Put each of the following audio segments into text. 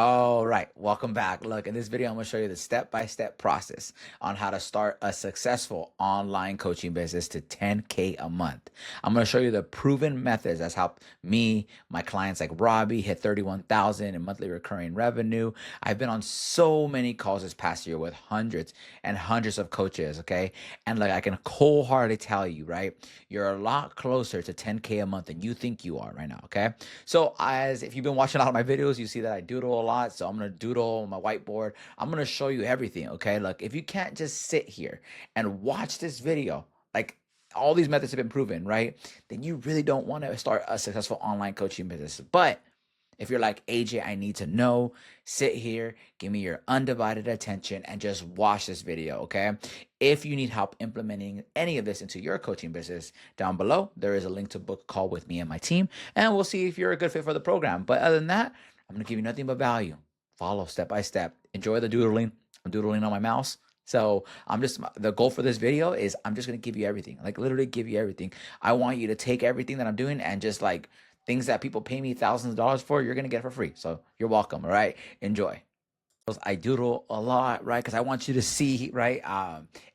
All right, welcome back. Look, in this video, I'm going to show you the step-by-step process on how to start a successful online coaching business to 10K a month. I'm going to show you the proven methods that's helped me, my clients like Robbie hit 31,000 in monthly recurring revenue. I've been on so many calls this past year with hundreds and hundreds of coaches, okay? And like I can wholeheartedly tell you, right? You're a lot closer to 10K a month than you think you are right now, okay? So as if you've been watching a lot of my videos, you see that I doodle a lot. So I'm going to doodle on my whiteboard. I'm going to show you everything. Okay. Look, if you can't just sit here and watch this video, like all these methods have been proven, right? Then you really don't want to start a successful online coaching business. But if you're like, AJ, I need to know, sit here, give me your undivided attention, and just watch this video, okay? If you need help implementing any of this into your coaching business, down below, there is a link to book a call with me and my team, and we'll see if you're a good fit for the program. But other than that, I'm gonna give you nothing but value. Follow step by step. Enjoy the doodling. I'm doodling on my mouse. So the goal for this video is I'm just gonna give you everything, like literally give you everything. I want you to take everything that I'm doing and just like things that people pay me thousands of dollars for, you're gonna get for free. So you're welcome. All right, enjoy. I doodle a lot, right? Because I want you to see, right?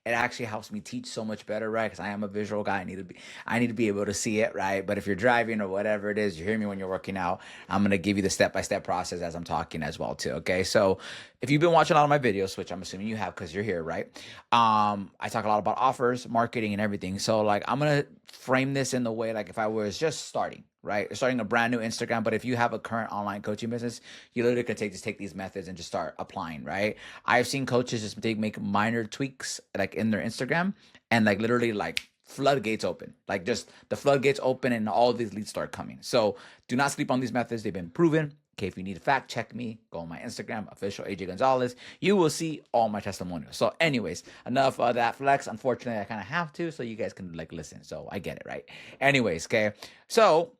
It actually helps me teach so much better, right? Because I am a visual guy. I need to be able to see it, right? But if you're driving or whatever it is, you hear me when you're working out. I'm gonna give you the step-by-step process as I'm talking as well, too. Okay. So if you've been watching a lot of my videos, which I'm assuming you have because you're here, right? I talk a lot about offers, marketing, and everything. So like I'm gonna frame this in the way like if I was just starting, right? Starting a brand new Instagram, but if you have a current online coaching business, you literally can take these methods and just start applying, right? I've seen coaches just make minor tweaks like in their Instagram and like literally like floodgates open, like just the floodgates open and all these leads start coming. So do not sleep on these methods. They've been proven. Okay, if you need to fact check me, go on my Instagram, official AJ Gonzalez. You will see all my testimonials. So, anyways, enough of that flex. Unfortunately, I kind of have to, so you guys can like listen. So I get it, right? Anyways, okay. So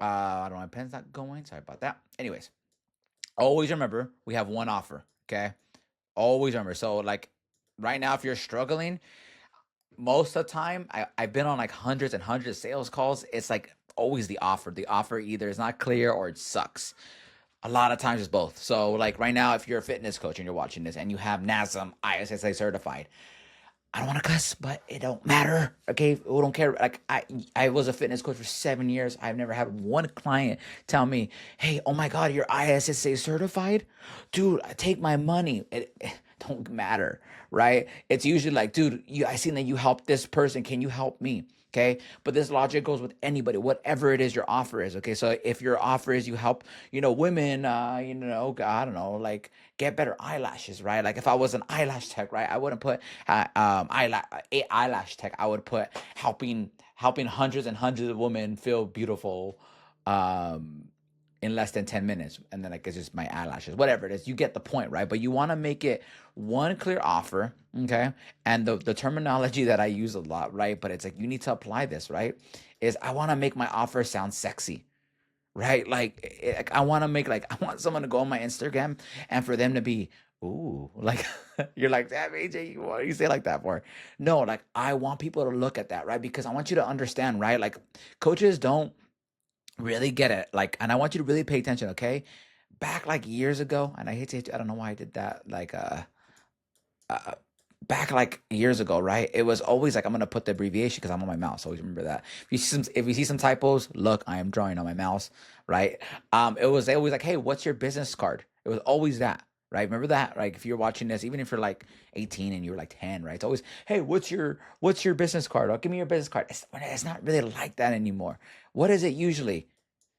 I don't know, my pen's not going. Sorry about that. Anyways, always remember we have one offer. Okay. Always remember. So, like right now, if you're struggling, most of the time, I've been on like hundreds and hundreds of sales calls. It's like always the offer. The offer either is not clear or it sucks. A lot of times it's both. So, like right now, if you're a fitness coach and you're watching this and you have NASM ISSA certified, I don't want to cuss, but it don't matter. Okay, we don't care. Like I was a fitness coach for 7 years. I've never had one client tell me, "Hey, oh my God, you're ISSA certified, dude. Take my money." It don't matter, right? It's usually like, dude, I seen that you helped this person. Can you help me? Okay, but this logic goes with anybody, whatever it is your offer is. Okay, so if your offer is you help, women, I don't know, like get better eyelashes, right? Like if I was an eyelash tech, right, I wouldn't put eyelash tech. I would put helping hundreds and hundreds of women feel beautiful, um, in less than 10 minutes. And then like it's just my eyelashes, whatever it is, you get the point, right? But you want to make it one clear offer, okay? And the terminology that I use a lot, right? But it's like you need to apply this, right? Is I want to make my offer sound sexy, right? Like I want to make like I want someone to go on my Instagram and for them to be, ooh, like you're like, damn, AJ, what do you say like that for? No, like I want people to look at that, right? Because I want you to understand, right? Like coaches don't really get it. Like, and I want you to really pay attention, okay? Back like years ago, and I hate to, I don't know why I did that. Uh, Back like years ago, right? It was always like I'm gonna put the abbreviation because I'm on my mouse. Always remember that. If you see some typos, look, I am drawing on my mouse, right? It was always like, hey, what's your business card? It was always that, right? Remember that? Like if you're watching this, even if you're like 18 and you're like 10, right? It's always, hey, what's your business card? Oh, give me your business card. It's not really like that anymore. What is it usually?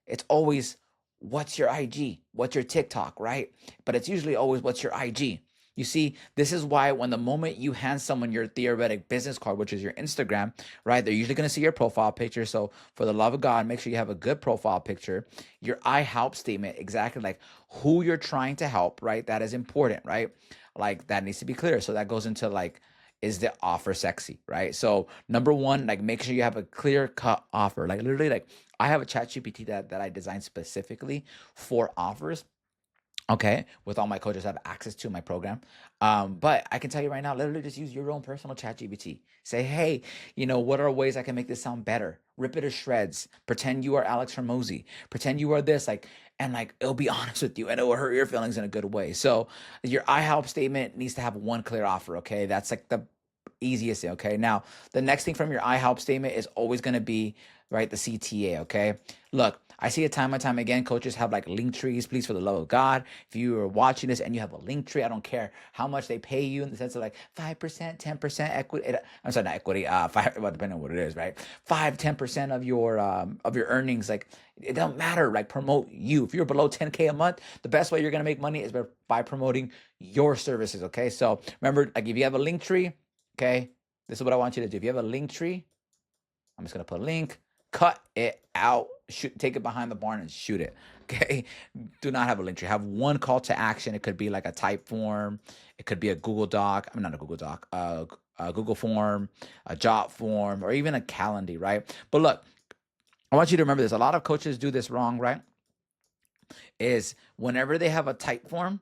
It's always what's your IG? What's your TikTok, right? But it's usually always what's your IG. You see, this is why when the moment you hand someone your theoretic business card, which is your Instagram, right? They're usually going to see your profile picture. So for the love of God, make sure you have a good profile picture. Your I help statement, exactly like who you're trying to help, right? That is important, right? Like that needs to be clear. So that goes into like, is the offer sexy, right? So number one, like make sure you have a clear cut offer. Like literally like I have a chat GPT that I designed specifically for offers. Okay, with all my coaches have access to my program. But I can tell you right now, literally just use your own personal chat GPT. Say, hey, what are ways I can make this sound better? Rip it to shreds. Pretend you are Alex Hermosi. Pretend you are this, and it'll be honest with you and it will hurt your feelings in a good way. So your I help statement needs to have one clear offer. Okay. That's like the easiest thing. Okay. Now, the next thing from your I help statement is always going to be, right, the CTA. Okay. Look, I see it time and time again. Coaches have like link trees. Please, for the love of God, if you are watching this and you have a link tree, I don't care how much they pay you in the sense of like 5%, 10% equity. I'm sorry, not equity. Well, depending on what it is, right? 5, 10% of your earnings. Like, it don't matter. Like, promote you. If you're below 10K a month, the best way you're gonna make money is by promoting your services. Okay. So remember, like, if you have a link tree, okay, this is what I want you to do. If you have a link tree, I'm just gonna put a link, cut it out, take it behind the barn and shoot it. Okay. Do not have a link tree. Have one call to action. It could be like a type form. It could be a Google Doc. I mean, not a Google Doc, a Google form, a job form, or even a Calendly, right? But look, I want you to remember this. A lot of coaches do this wrong, right? Is whenever they have a type form,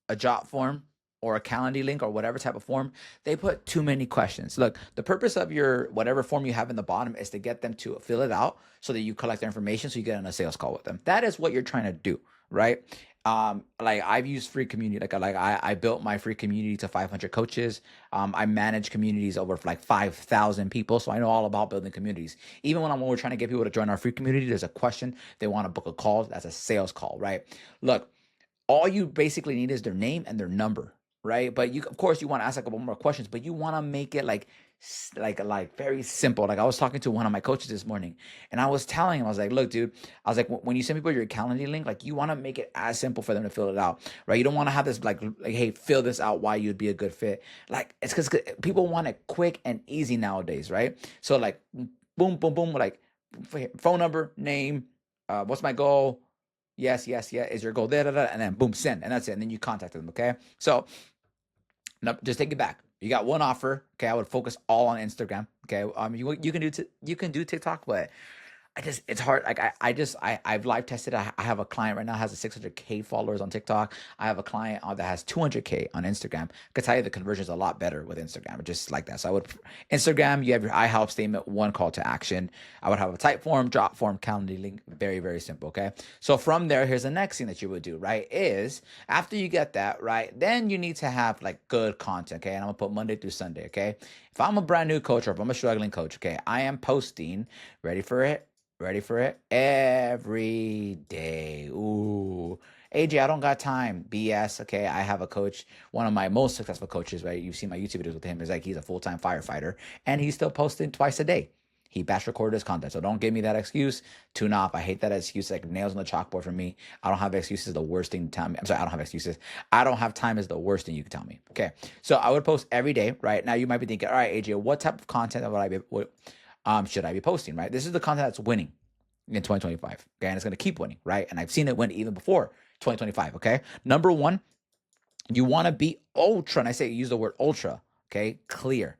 a job form, or a Calendly link or whatever type of form, they put too many questions. Look, the purpose of your whatever form you have in the bottom is to get them to fill it out so that you collect their information so you get on a sales call with them. That is what you're trying to do, right? Like I've used free community, I built my free community to 500 coaches. I manage communities over like 5,000 people, so I know all about building communities. Even when we're trying to get people to join our free community, there's a question they want to book a call. That's a sales call, right? Look, all you basically need is their name and their number, right? But of course, you want to ask a couple more questions, but you want to make it like very simple. Like I was talking to one of my coaches this morning, and I was telling him, I was like, "Look, dude, I was like, when you send people your Calendly link, like you want to make it as simple for them to fill it out, right? You don't want to have this like, hey, fill this out why you'd be a good fit. Like it's because people want it quick and easy nowadays, right? So like, boom, boom, boom, like phone number, name, what's my goal." Yes, yes, yeah. Is your goal there, and then boom, send, and that's it. And then you contact them. Okay, so no, just take it back. You got one offer. Okay, I would focus all on Instagram. Okay, you can you can do TikTok, but it's hard. Like I've live tested. I have a client right now has a 600K followers on TikTok. I have a client that has 200K on Instagram. I could tell you the conversion is a lot better with Instagram, just like that. So I would Instagram. You have your I help statement, one call to action. I would have a type form, drop form, calendar link. Very very simple. Okay. So from there, here's the next thing that you would do. Right is after you get that right, then you need to have like good content. Okay, and I'm gonna put Monday through Sunday. Okay. If I'm a brand new coach or if I'm a struggling coach, okay, I am posting. Ready for it? Ready for it? Every day. Ooh. AJ, I don't got time. BS. Okay. I have a coach, one of my most successful coaches, right? You've seen my YouTube videos with him. Is like he's a full-time firefighter and he's still posting twice a day. He batch recorded his content. So don't give me that excuse. Tune off. I hate that excuse. Like nails on the chalkboard for me. I don't have excuses. The worst thing to tell me. I'm sorry. I don't have excuses. I don't have time is the worst thing you can tell me. Okay. So I would post every day, right? Now you might be thinking, all right, AJ, what type of content should I be posting, right? This is the content that's winning in 2025. Okay. And it's going to keep winning, right? And I've seen it win even before 2025. Okay. Number one, you want to be ultra. And I say use the word ultra. Okay. Clear.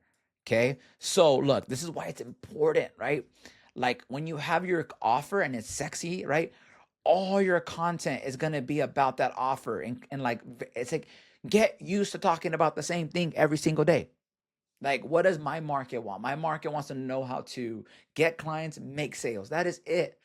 Okay. So look, this is why it's important, right? Like when you have your offer and it's sexy, right? All your content is going to be about that offer. And like, it's like, get used to talking about the same thing every single day. Like, what does my market want? My market wants to know how to get clients, make sales. That is it.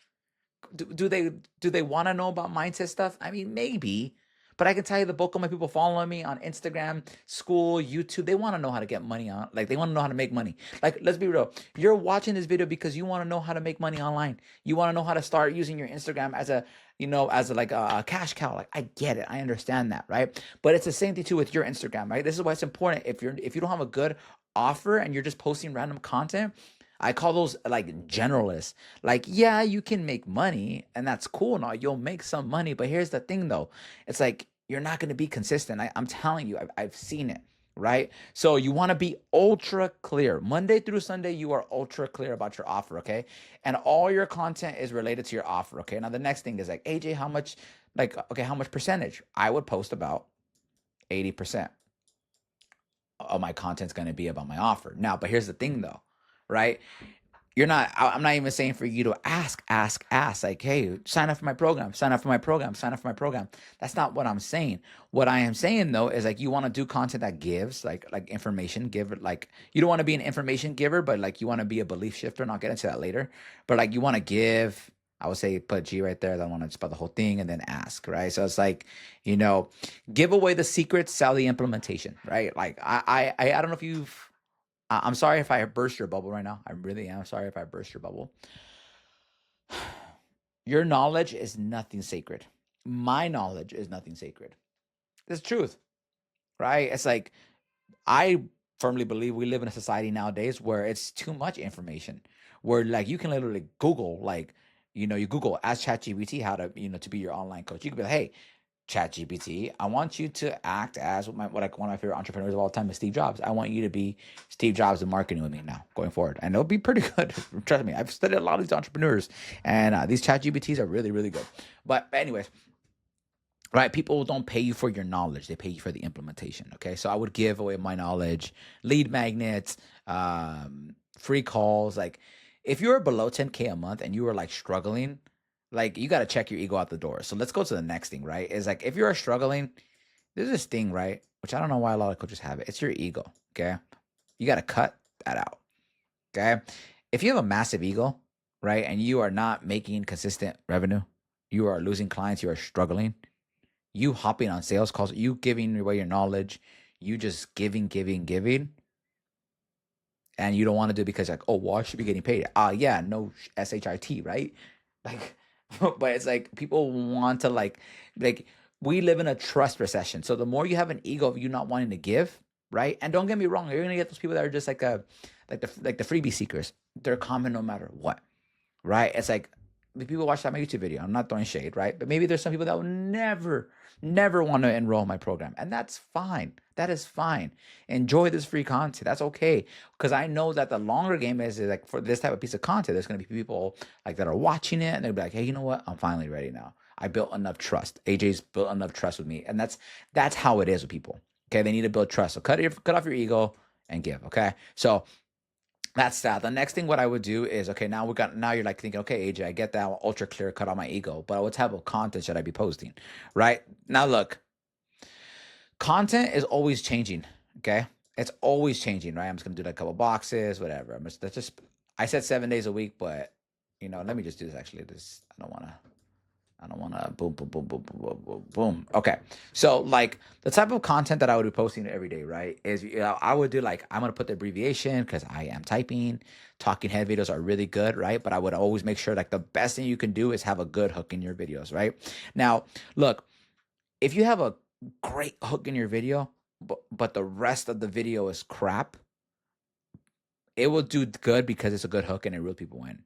Do they want to know about mindset stuff? I mean, maybe, but I can tell you the bulk of my people following me on Instagram, school, YouTube, they want to know how to get money on. Like, they want to know how to make money. Like, let's be real. You're watching this video because you want to know how to make money online. You want to know how to start using your Instagram as like a cash cow. Like, I get it. I understand that, right? But it's the same thing too with your Instagram, right? This is why it's important. If you don't have a good offer and you're just posting random content, I call those like generalists. Like, yeah, you can make money and that's cool and all. You'll make some money. But here's the thing though. It's like you're not going to be consistent. I'm telling you, I've seen it, right? So you want to be ultra clear. Monday through Sunday, you are ultra clear about your offer, okay? And all your content is related to your offer, okay? Now the next thing is like, AJ, how much, how much percentage? I would post about 80% of my content's going to be about my offer. Now, but here's the thing though, right? you're not, I'm not even saying for you to ask like, hey, sign up for my program, sign up for my program, sign up for my program. That's not what I'm saying. What I am saying though is like, you want to do content that gives like information, give it, like, you don't want to be an information giver, but like you want to be a belief shifter, and I'll get into that later. But like, you want to give, I would say put G right there. I want to spell the whole thing and then ask, right? So it's like, you know, give away the secrets, sell the implementation, right? Like I don't know if you've, I'm sorry if I burst your bubble right now. I really am sorry if I burst your bubble. Your knowledge is nothing sacred. My knowledge is nothing sacred. It's the truth, right? It's like, I firmly believe we live in a society nowadays where it's too much information, where like you can literally Google, like, you Google, ask ChatGPT how to, to be your online coach. You could be like, hey, ChatGPT, I want you to act as what like one of my favorite entrepreneurs of all time is Steve Jobs. I want you to be Steve Jobs in marketing with me now going forward, and it'll be pretty good. Trust me, I've studied a lot of these entrepreneurs, and these ChatGPTs are really really good. But anyways, right? People don't pay you for your knowledge; they pay you for the implementation. Okay, so I would give away my knowledge, lead magnets, free calls. Like, if you're below 10K a month and you are like struggling, like, you got to check your ego out the door. So let's go to the next thing, right? Is like, if you're struggling, there's this thing, right? Which I don't know why a lot of coaches have it. It's your ego. Okay, you got to cut that out. Okay, if you have a massive ego, right, and you are not making consistent revenue, you are losing clients, you are struggling, you hopping on sales calls, you giving away your knowledge, you just giving, and you don't want to do it because like, oh, well, I should be getting paid. Yeah, no shit, right? Like, but it's like people want to like we live in a trust recession. So the more you have an ego of you not wanting to give, right? And don't get me wrong, you're gonna get those people that are just like the freebie seekers. They're common no matter what, right? It's like, the people watch that my YouTube video. I'm not throwing shade, right? But maybe there's some people that will never want to enroll in my program, and that's fine. That is fine. Enjoy this free content. That's okay, because I know that the longer game is like, for this type of piece of content, there's gonna be people like that are watching it, and they'll be like, hey, you know what? I'm finally ready now. I built enough trust. AJ's built enough trust with me, and that's how it is with people. Okay, they need to build trust. So cut off your ego and give. Okay, so that's that. The next thing what I would do is, okay, now you're like thinking, okay, AJ, I get that, ultra clear, cut out my ego, but what type of content should I be posting? Right? Now look, content is always changing. Okay. It's always changing, right? I'm just gonna do like a couple boxes, whatever. That's just, I said 7 days a week, but let me just do this actually. I don't wanna boom, boom, boom, boom, boom, boom, boom, boom. Okay. So like, the type of content that I would be posting every day, right? Is, I would do like, I'm gonna put the abbreviation because I am typing. Talking head videos are really good, right? But I would always make sure like the best thing you can do is have a good hook in your videos, right? Now, look, if you have a great hook in your video, but the rest of the video is crap, it will do good because it's a good hook and it reels people in.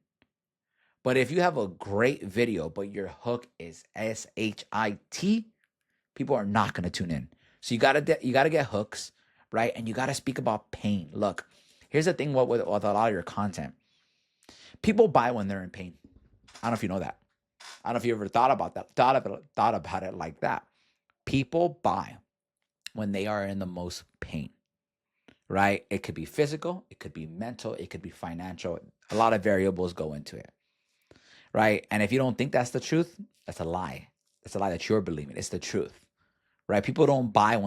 But if you have a great video, but your hook is shit, people are not going to tune in. So you gotta get hooks, right? And you gotta speak about pain. Look, here's the thing with a lot of your content. People buy when they're in pain. I don't know if you know that. I don't know if you ever thought about that. Thought about it like that. People buy when they are in the most pain, right? It could be physical, it could be mental, it could be financial. A lot of variables go into it, right? And if you don't think that's the truth, that's a lie. It's a lie that you're believing. It's the truth, right? People don't buy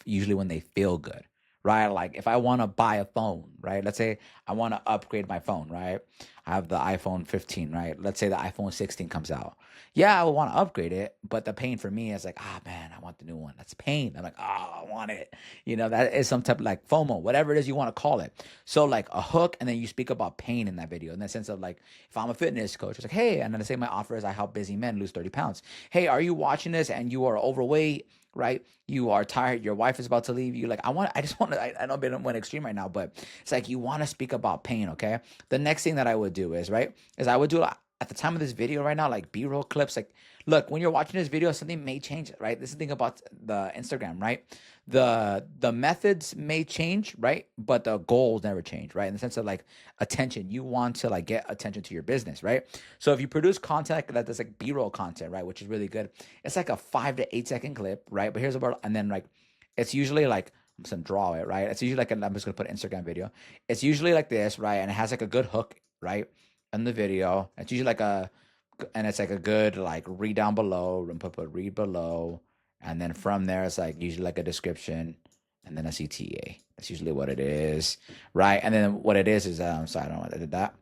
usually when they feel good, right? Like, if I want to buy a phone, right? Let's say I want to upgrade my phone, right? I have the iPhone 15, right? Let's say the iPhone 16 comes out. Yeah, I would want to upgrade it, but the pain for me is like, man, I want the new one. That's pain. I'm like, I want it. That is some type of like FOMO, whatever it is you want to call it. So like a hook, and then you speak about pain in that video, in the sense of like, if I'm a fitness coach, it's like, hey, and then I say my offer is I help busy men lose 30 pounds. Hey, are you watching this and you are overweight, right? You are tired. Your wife is about to leave you. Like, I just want to, I know I'm being extreme right now, but it's like, you want to speak about pain. Okay. The next thing that I would do is, right, is I would do, at the time of this video right now, like B-roll clips. Like, look, when you're watching this video, something may change, right? This is the thing about the Instagram, right? The methods may change, right? But the goals never change, right? In the sense of like attention, you want to like get attention to your business, right? So if you produce content that's like B-roll content, right, which is really good, it's like a 5 to 8 second clip, right? But here's about, and then like, it's usually like, I'm just gonna draw it, right? It's usually like, I'm just gonna put Instagram video. It's usually like this, right? And it has like a good hook, right? In the video, it's usually like and it's like a good like read down below and put read below, and then from there it's like usually like a description and then a CTA. That's usually what it is, right? And then what it is sorry, I don't know why I did that.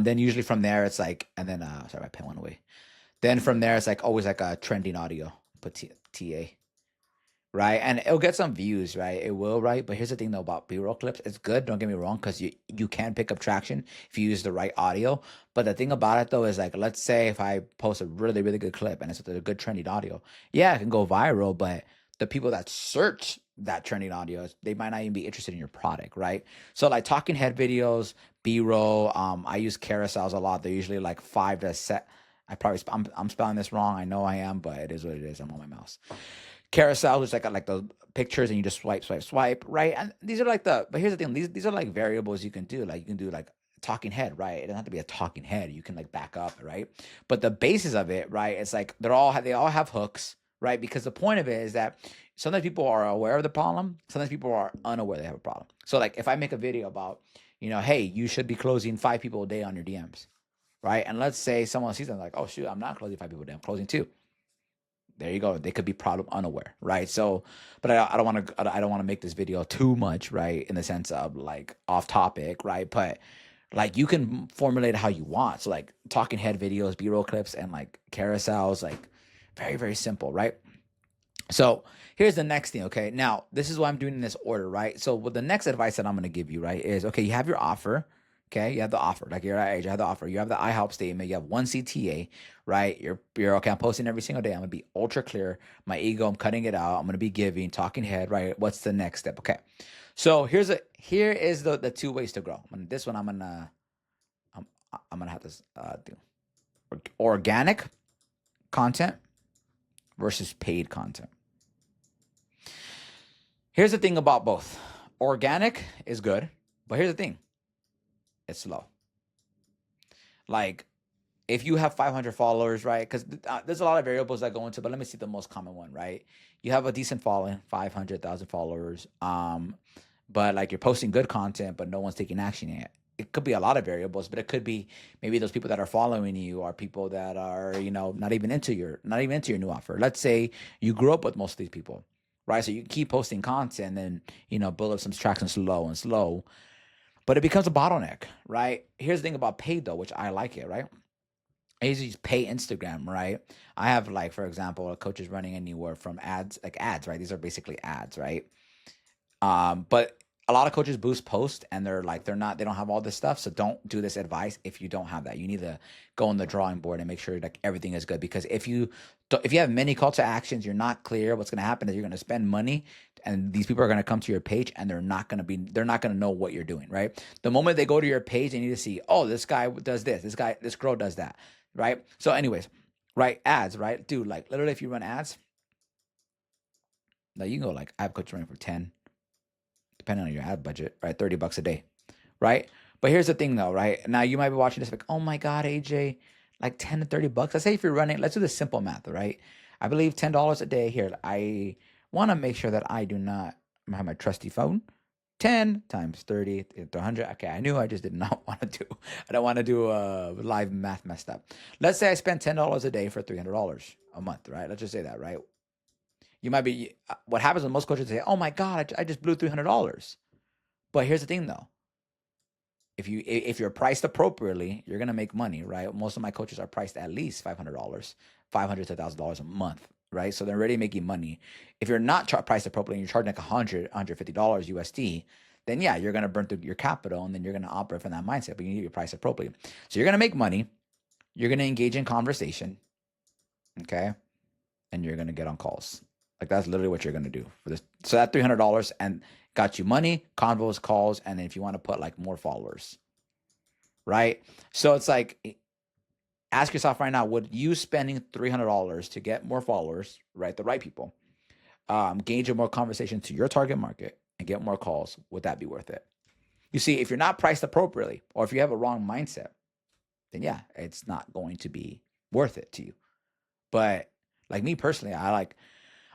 Then usually from there it's like, and then sorry, my pen went away. Then from there it's like always like a trending audio, put TA, right? And it'll get some views, right? It will, right? But here's the thing though about B-roll clips. It's good, don't get me wrong, because you can pick up traction if you use the right audio. But the thing about it though is like, let's say if I post a really, really good clip and it's with a good trending audio, yeah, it can go viral, but the people that search that trending audio, they might not even be interested in your product, right? So like talking head videos, B-roll, I use carousels a lot. They're usually like 5 to set. I'm spelling this wrong. I know I am, but it is what it is. I'm on my mouse. Carousel, which like those pictures and you just swipe, right? And these are like but here's the thing, these are like variables you can do. Like you can do like talking head, right? It doesn't have to be a talking head. You can like back up, right? But the basis of it, right? It's like they all have hooks, right? Because the point of it is that sometimes people are aware of the problem, sometimes people are unaware they have a problem. So like if I make a video about, hey, you should be closing 5 people a day on your DMs, right? And let's say someone sees them like, oh shoot, I'm not closing 5 people a day, I'm closing 2. There you go. They could be problem unaware, right? So, but I don't want to make this video too much, right? In the sense of like off topic, right? But like you can formulate it how you want. So like talking head videos, B-roll clips, and like carousels, like very, very simple, right? So here's the next thing, okay? Now, this is why I'm doing in this order, right? So what the next advice that I'm going to give you, right, is, okay, you have your offer, okay? You have the offer, like you're at age, you have the offer. You have the I help statement. You have 1 CTA, right? You're okay, I'm posting every single day. I'm going to be ultra clear. My ego, I'm cutting it out. I'm going to be giving, talking head, right? What's the next step? Okay. So here is the 2 ways to grow. This one I'm going to have to do organic content versus paid content. Here's the thing about both. Organic is good, but here's the thing. It's slow. Like if you have 500 followers, right? Because there's a lot of variables that go into, but let me see the most common one, right? You have a decent following, 500,000 followers, but like you're posting good content, but no one's taking action yet. It could be a lot of variables, but it could be maybe those people that are following you are people that are, not even into your new offer. Let's say you grew up with most of these people, right? So you keep posting content and then, build up some traction slow, but it becomes a bottleneck, right? Here's the thing about paid though, which I like it, right? I usually use pay Instagram, right? I have like, for example, a coach is running anywhere from ads, right? These are basically ads, right? But a lot of coaches boost post and they don't have all this stuff. So don't do this advice if you don't have that. You need to go on the drawing board and make sure like everything is good. Because if you have many call to actions, you're not clear, what's going to happen is you're going to spend money and these people are going to come to your page and they're not going to know what you're doing, right? The moment they go to your page, they need to see, oh, this guy does this girl does that, right? So anyways, right? Ads, right? Dude, like literally if you run ads, now you can go like, I have coaches running for 10, depending on your ad budget, right? $30 a day, right? But here's the thing though, right? Now you might be watching this like, oh my God, AJ, like 10 to 30 bucks. Let's say if you're running, let's do the simple math, right? I believe $10 a day here. I want to make sure that I do not have my trusty phone. 10 times 30 to 100. Okay, I knew I just did not want to do, I don't want to do live math messed up. Let's say I spend $10 a day for $300 a month, right? Let's just say that, right? You might be, what happens when most coaches say, oh my God, I just blew $300. But here's the thing though. If you're priced appropriately, you're going to make money, right? Most of my coaches are priced at least $500, $500 to $1,000 a month, right? So they're already making money. If you're not priced appropriately and you're charging like $150 USD, then yeah, you're going to burn through your capital and then you're going to operate from that mindset, but you need to be priced appropriately. So you're going to make money. You're going to engage in conversation, okay? And you're going to get on calls. Like that's literally what you're going to do for this. So that $300 and got you money, convos, calls, and then if you want to put like more followers, right? So it's like, ask yourself right now, would you spending $300 to get more followers, right? The right people, engage in more conversation to your target market and get more calls, would that be worth it? You see, if you're not priced appropriately or if you have a wrong mindset, then yeah, it's not going to be worth it to you. But like me personally, I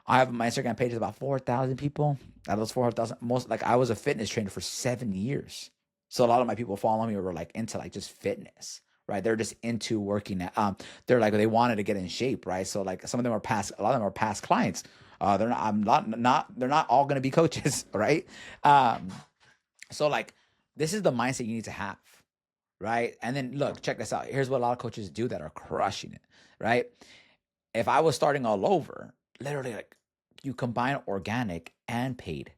have my Instagram page is about 4,000 people. Out of those 4,000, I was a fitness trainer for 7 years. So a lot of my people following me were like into like just fitness, right? They're just into working at, they're like, they wanted to get in shape, right? So like some of them are past, a lot of them are past clients. They're not, they're not all going to be coaches, right? Um, so like, this is the mindset you need to have, right? And then look, check this out. Here's what a lot of coaches do that are crushing it, right? If I was starting all over, literally like you combine organic and paid.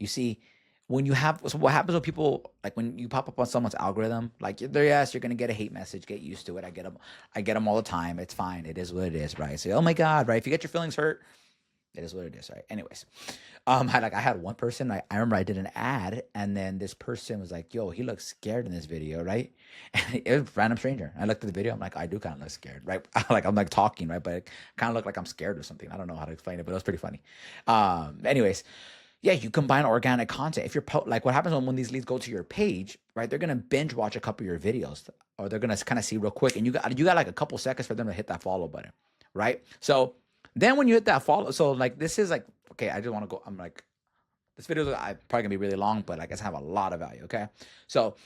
You see, when you have, so what happens when people, like when you pop up on someone's algorithm, like there, yes, you're gonna get a hate message. Get used to it. I get them all the time. It's fine. It is what it is, right? So, oh my god, right? If you get your feelings hurt, it is what it is, right? Anyways, I had one person. I remember I did an ad, and then this person was like, "Yo, he looks scared in this video, right?" And it was a random stranger. I looked at the video. I'm like, I do kind of look scared, right? Like I'm like talking, right, but it kind of looked like I'm scared or something. I don't know how to explain it, but it was pretty funny. Anyways, yeah, you combine organic content. If you're like, what happens when these leads go to your page, right? They're gonna binge watch a couple of your videos, or they're gonna kind of see real quick, and you got like a couple seconds for them to hit that follow button, right? So then when you hit that follow, so like this is like, okay, I just want to go. I'm like, this video is probably gonna be really long, but I guess I have a lot of value. Okay, so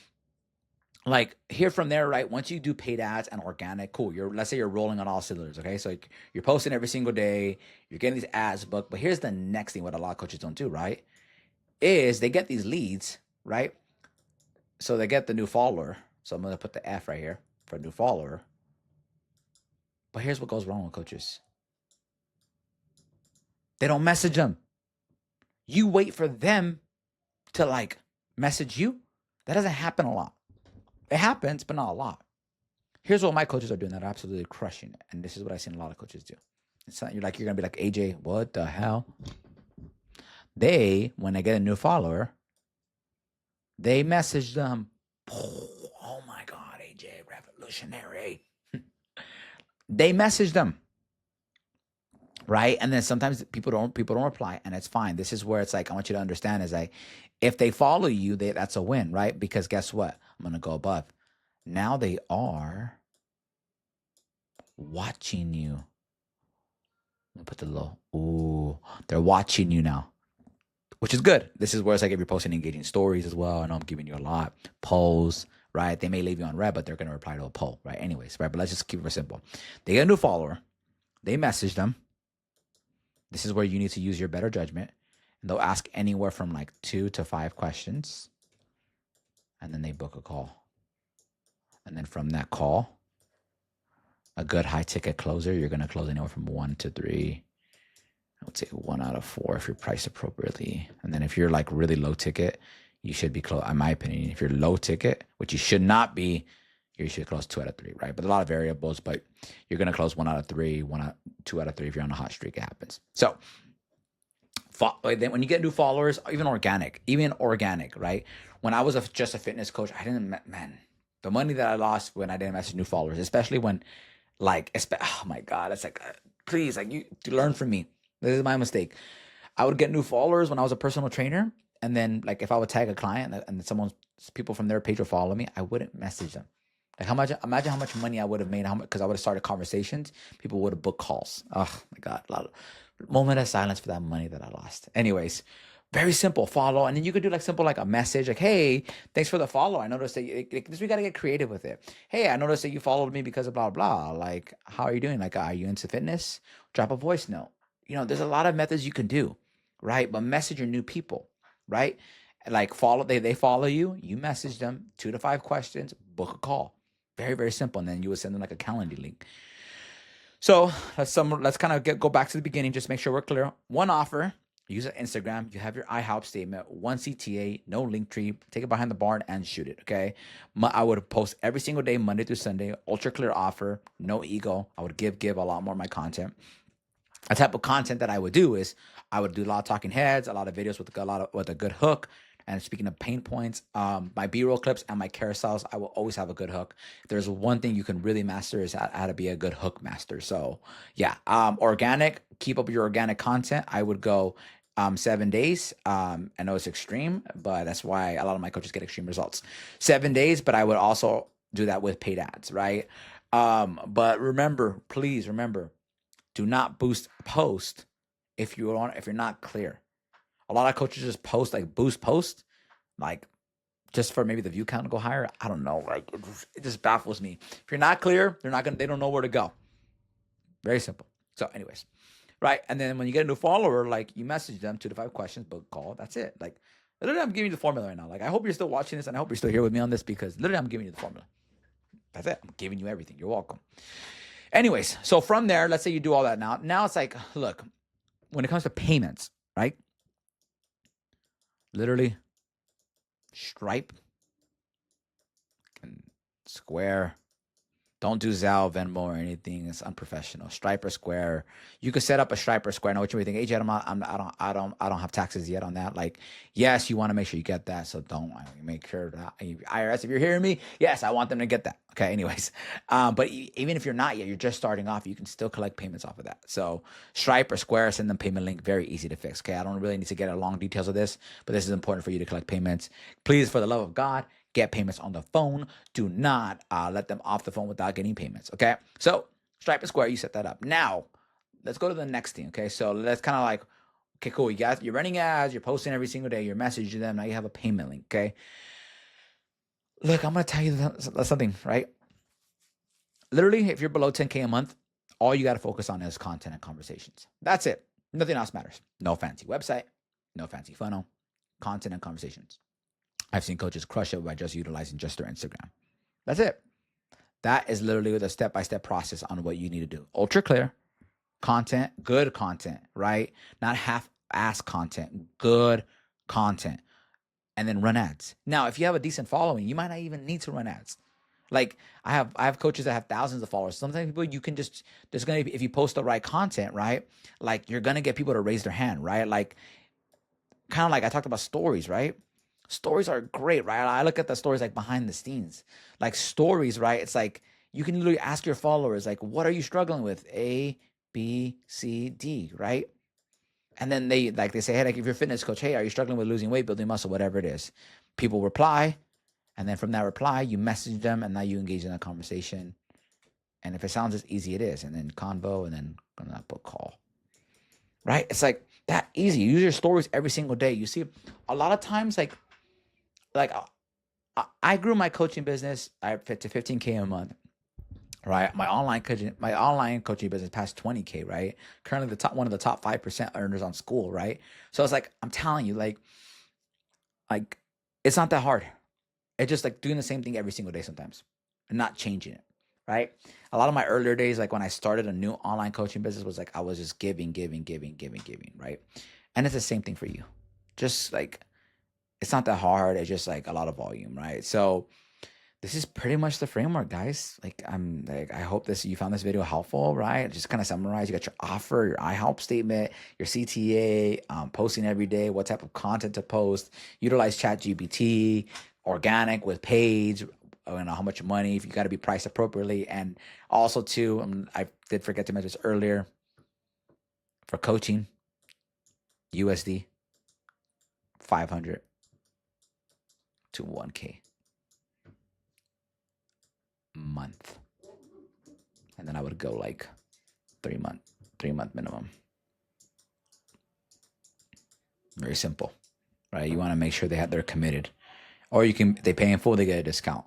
like here from there, right? Once you do paid ads and organic, cool. Let's say you're rolling on all cylinders. Okay, so you're posting every single day. You're getting these ads booked. But here's the next thing: what a lot of coaches don't do, right? Is they get these leads, right? So they get the new follower. So I'm gonna put the F right here for a new follower. But here's what goes wrong with coaches: they don't message them. You wait for them to like message you. That doesn't happen a lot. It happens, but not a lot. Here's what my coaches are doing that are absolutely crushing it. And this is what I've seen a lot of coaches do. It's not, you're gonna be like, AJ, what the hell? When they get a new follower, they message them. Oh my God, AJ, revolutionary. They message them. Right. And then sometimes people don't reply, and it's fine. This is where it's like, I want you to understand is like, if they follow you, that's a win, right? Because guess what? I'm going to go above. Now they are watching you. Let me put the low. Ooh, they're watching you now, which is good. This is where it's like, if you're posting engaging stories as well, I know I'm giving you a lot. Polls, right? They may leave you on red, but they're going to reply to a poll, right? Anyways, right? But let's just keep it simple. They get a new follower. They message them. This is where you need to use your better judgment. And they'll ask anywhere from like 2 to 5 questions. And then they book a call. And then from that call, a good high ticket closer, you're going to close anywhere from 1 to 3. I would say 1 out of 4 if you're priced appropriately. And then if you're like really low ticket, you should be close. In my opinion, if you're low ticket, which you should not be, you should close 2 out of 3, right? But a lot of variables, but you're going to close 1 out of 3, 2 out of 3. If you're on a hot streak, it happens. So then when you get new followers, even organic, right? When I was just a fitness coach, I didn't, man, the money that I lost when I didn't message new followers, especially when like, oh my God, it's like, please, like, you learn from me. This is my mistake. I would get new followers when I was a personal trainer. And then like, if I would tag a client and people from their page would follow me, I wouldn't message them. Like imagine how much money I would have made, because I would have started conversations. People would have booked calls. Oh my God, a lot of moment of silence for that money that I lost. Anyways, very simple, follow. And then you could do like simple, like a message, like, hey, thanks for the follow. I noticed that we got to get creative with it. Hey, I noticed that you followed me because of blah, blah. Like, how are you doing? Like, are you into fitness? Drop a voice note. There's a lot of methods you can do, right? But message your new people, right? Like they follow you, you message them 2 to 5 questions, book a call. Very, very simple. And then you would send them like a calendar link. So let's kind of go back to the beginning. Just make sure we're clear. One offer, use an Instagram. You have your IHOP statement, 1 CTA, no link tree. Take it behind the barn and shoot it. Okay. I would post every single day, Monday through Sunday. Ultra clear offer, no ego. I would give a lot more of my content. A type of content that I would do is I would do a lot of talking heads, a lot of videos with a good hook. And speaking of pain points, my B-roll clips and my carousels, I will always have a good hook. If there's one thing you can really master is how to be a good hook master. So yeah, organic, keep up your organic content. I would go 7 days. I know it's extreme, but that's why a lot of my coaches get extreme results. 7 days, but I would also do that with paid ads, right? But please remember, do not boost post if you're not clear. A lot of coaches just post like boost post, like just for maybe the view count to go higher. I don't know. Like it just baffles me. If you're not clear, they don't know where to go. Very simple. So anyways, right. And then when you get a new follower, like you message them 2 to 5 questions, book call. That's it. Like literally I'm giving you the formula right now. Like I hope you're still watching this and I hope you're still here with me on this because literally I'm giving you the formula. That's it. I'm giving you everything. You're welcome. Anyways, so from there, let's say you do all that now. Now it's like, look, when it comes to payments, right? Literally Stripe and Square. Don't do Zelle, Venmo, or anything. It's unprofessional. Stripe or Square. You could set up a Stripe or Square. I know what you may think. Hey, Jed, I don't have taxes yet on that. Like, yes, you want to make sure you get that. So don't make sure that IRS, if you're hearing me, yes, I want them to get that. Okay. Anyways, but even if you're not yet, you're just starting off, you can still collect payments off of that. So Stripe or Square, send them payment link. Very easy to fix. Okay. I don't really need to get into long details of this, but this is important for you to collect payments. Please, for the love of God, get payments on the phone. Do not let them off the phone without getting payments, okay? So Stripe and Square, you set that up. Now, let's go to the next thing, okay? So let's kind of like, okay, cool. You're running ads, you're posting every single day, you're messaging them, now you have a payment link, okay? Look, I'm going to tell you something, right? Literally, if you're below 10K a month, all you got to focus on is content and conversations. That's it. Nothing else matters. No fancy website, no fancy funnel, content and conversations. I've seen coaches crush it by just utilizing just their Instagram. That's it. That is literally the step-by-step process on what you need to do. Ultra clear content, good content, right? Not half-ass content, good content. And then run ads. Now, if you have a decent following, you might not even need to run ads. Like I have coaches that have thousands of followers. Sometimes people you can just, there's going to be, if you post the right content, right? Like you're going to get people to raise their hand, right? Like kind of like I talked about stories, right? Stories are great, right? I look at the stories like behind the scenes, like stories, right? It's like you can literally ask your followers, like, what are you struggling with? A, B, C, D, right? And then they say, hey, like if you're a fitness coach, hey, are you struggling with losing weight, building muscle, whatever it is? People reply. And then from that reply, you message them and now you engage in a conversation. And if it sounds as easy, it is. And then convo and then book call, right? It's like that easy. Use your stories every single day. You see a lot of times, like I grew my coaching business. I fit to 15K a month, right? My online coaching business passed 20K, right? Currently one of the top 5% earners on school, right? So it's like, I'm telling you, like it's not that hard. It's just like doing the same thing every single day sometimes and not changing it, right? A lot of my earlier days, like when I started a new online coaching business, was like I was just giving, right? And it's the same thing for you. Just like, it's not that hard. It's just like a lot of volume, right? So this is pretty much the framework, guys. I hope you found this video helpful, right? Just kind of summarize. You got your offer, your I-help statement, your CTA, posting every day, what type of content to post, utilize ChatGPT, organic with paid, how much money, if you got to be priced appropriately. And also too, I did forget to mention this earlier, for coaching, USD, 500 to 1K month. And then I would go like 3-month minimum. Very simple, right? You want to make sure they're committed, or they pay in full, they get a discount.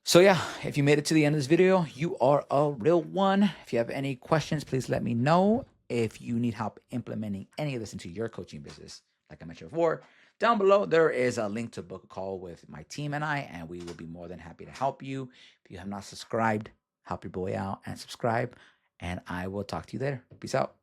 So yeah, if you made it to the end of this video, you are a real one. If you have any questions, please let me know. If you need help implementing any of this into your coaching business, like I mentioned before, down below, there is a link to book a call with my team and I, and we will be more than happy to help you. If you have not subscribed, help your boy out and subscribe, and I will talk to you later. Peace out.